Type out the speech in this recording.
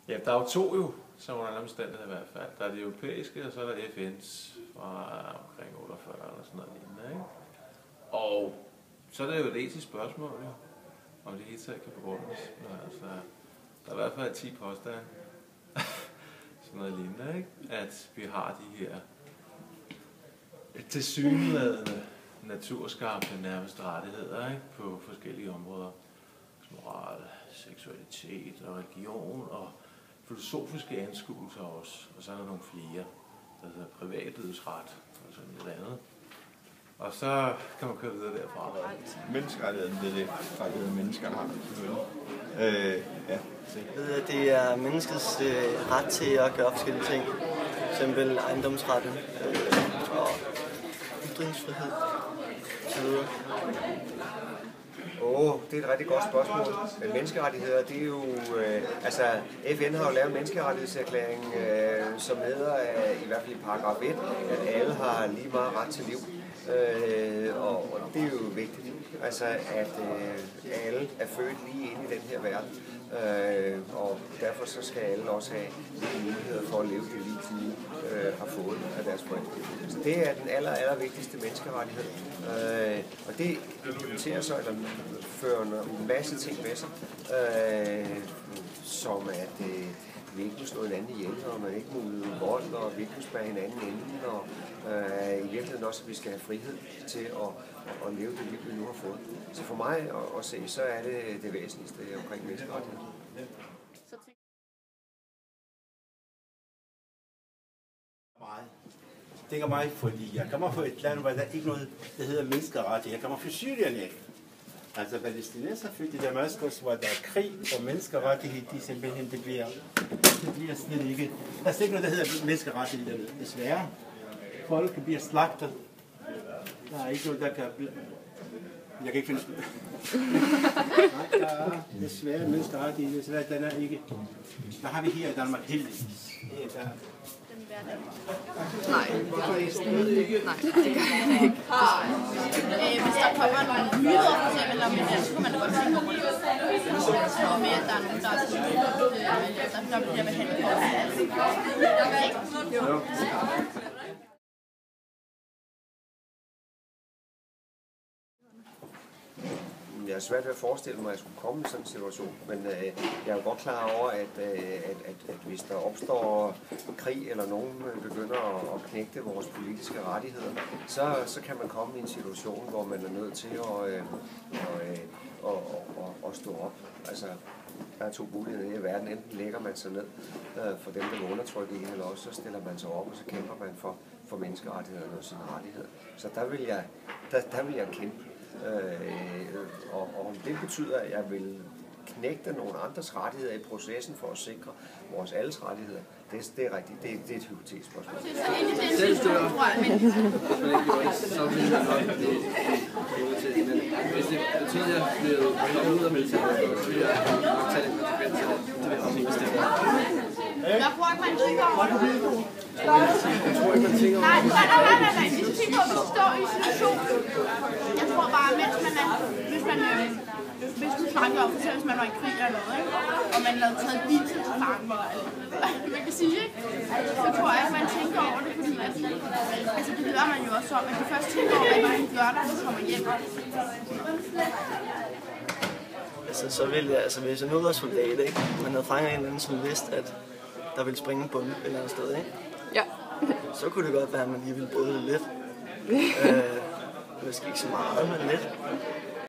Ja, der er jo to jo, som under omstændigheder i hvert fald. Der er det europæiske, og så er der FN's fra omkring 48 eller sådan noget lignende, ikke? Og så er det jo et etisk spørgsmål, jo, om det hele taget kan begrundes. Altså, der er i hvert fald 10 påstande, sådan noget lignende, ikke? At vi har de her tilsyneladende naturskabte nærmest rettigheder, ikke? På forskellige områder. Moral, seksualitet og religion og filosofiske anskuelser også. Og så er der nogle flere, der hedder privatlivsret og sådan noget andet. Og så kan man køre videre derfra. Menneskerettigheden, det er det rettigheder, mennesker har. Ja. Det er menneskets ret til at gøre forskellige ting. For eksempel ejendomsretten og ytringsfrihed osv. Det er et rigtig godt spørgsmål. Menneskerettigheder, det er jo... FN har jo lavet en menneskerettighedserklæring, som hedder, i hvert fald i paragraf 1, at alle har lige meget ret til liv. Og det er jo vigtigt, altså at alle er født lige ind i den her verden. Og derfor så skal alle også have muligheder for at leve det liv, de har fået af deres forældre. Så det er den aller vigtigste menneskerettighed. Og det implementerer så, eller fører en masse ting med sig, som at vi ikke må slå hinanden ihjel, og man ikke må udøve vold, og vi ikke må spære hinanden inden, og i virkeligheden også, at vi skal have frihed til at leve det liv, vi nu har fået. Så for mig at se, så er det væsentligste omkring menneskerettighed. Det gør mig, fordi jeg kommer fra et land, hvor der ikke noget, der hedder menneskerettighed. Jeg kommer fra Syrien af. Altså palæstinenser født i Damaskus, hvor der er krig og menneskerettighed, de simpelthen, det bliver slet ikke. Der er ikke noget, der hedder menneskerettighed dernede, desværre. Folk bliver slagtet. Der er ikke noget, der kan blive... Jeg kan ikke finde det. Nej, der er desværre menneskerettighed, desværre, den er ikke... Der har vi her i Danmark heldigvis. Nej, det gør ikke. Nej, det gør ikke. Hvis der kommer nogle nyheder, for eksempel om det, så kan man da godt tænke over det. Og med, at der er nogen, der er sådan, der bliver behandlet for det. Jeg er svært ved at forestille mig, at jeg skulle komme i sådan en situation, men jeg er godt klar over, at hvis der opstår krig, eller nogen begynder at knægte vores politiske rettigheder, så kan man komme i en situation, hvor man er nødt til at stå op. Altså, der er 2 muligheder i verden. Enten lægger man sig ned for dem, der vil undertrykke en, eller også så stiller man sig op, og så kæmper man for menneskerettighederne og sine rettigheder. Så der vil jeg kæmpe. Og om det betyder, at jeg vil knægte nogle andres rettigheder i processen for at sikre vores alles rettigheder, det er rigtigt. Det er et hypotetisk spørgsmål. Selvstyre, så vil jeg nok det. Men hvis det betyder, at jeg bliver kommet ud af militæret, så vil jeg nok tage den konsekvens af det. Det vil jeg også bestemme. Jeg tror ikke, man tænker over det. Jeg tror ikke, man tænker over det. Nej. Hvis du tænker over, at vi står i situationen. Jeg tror bare, mens man er... Hvis du snakker om, hvis man var i krig eller noget, ikke? Og man lavede taget bil til fange, man kan sige, ikke? Så tror jeg ikke, man tænker over det, fordi at, altså det hører man jo også om, at de først tænker over, hvad man gør, når de kommer hjem. Altså, så ville jeg, hvis jeg nu var soldat, ikke? Man havde fanget en eller anden, som vidste, at der ville springe en bombe et eller andet sted, ikke? Ja. Så kunne det godt være, at man lige ville bryde lidt. Måske ikke så meget, men lidt.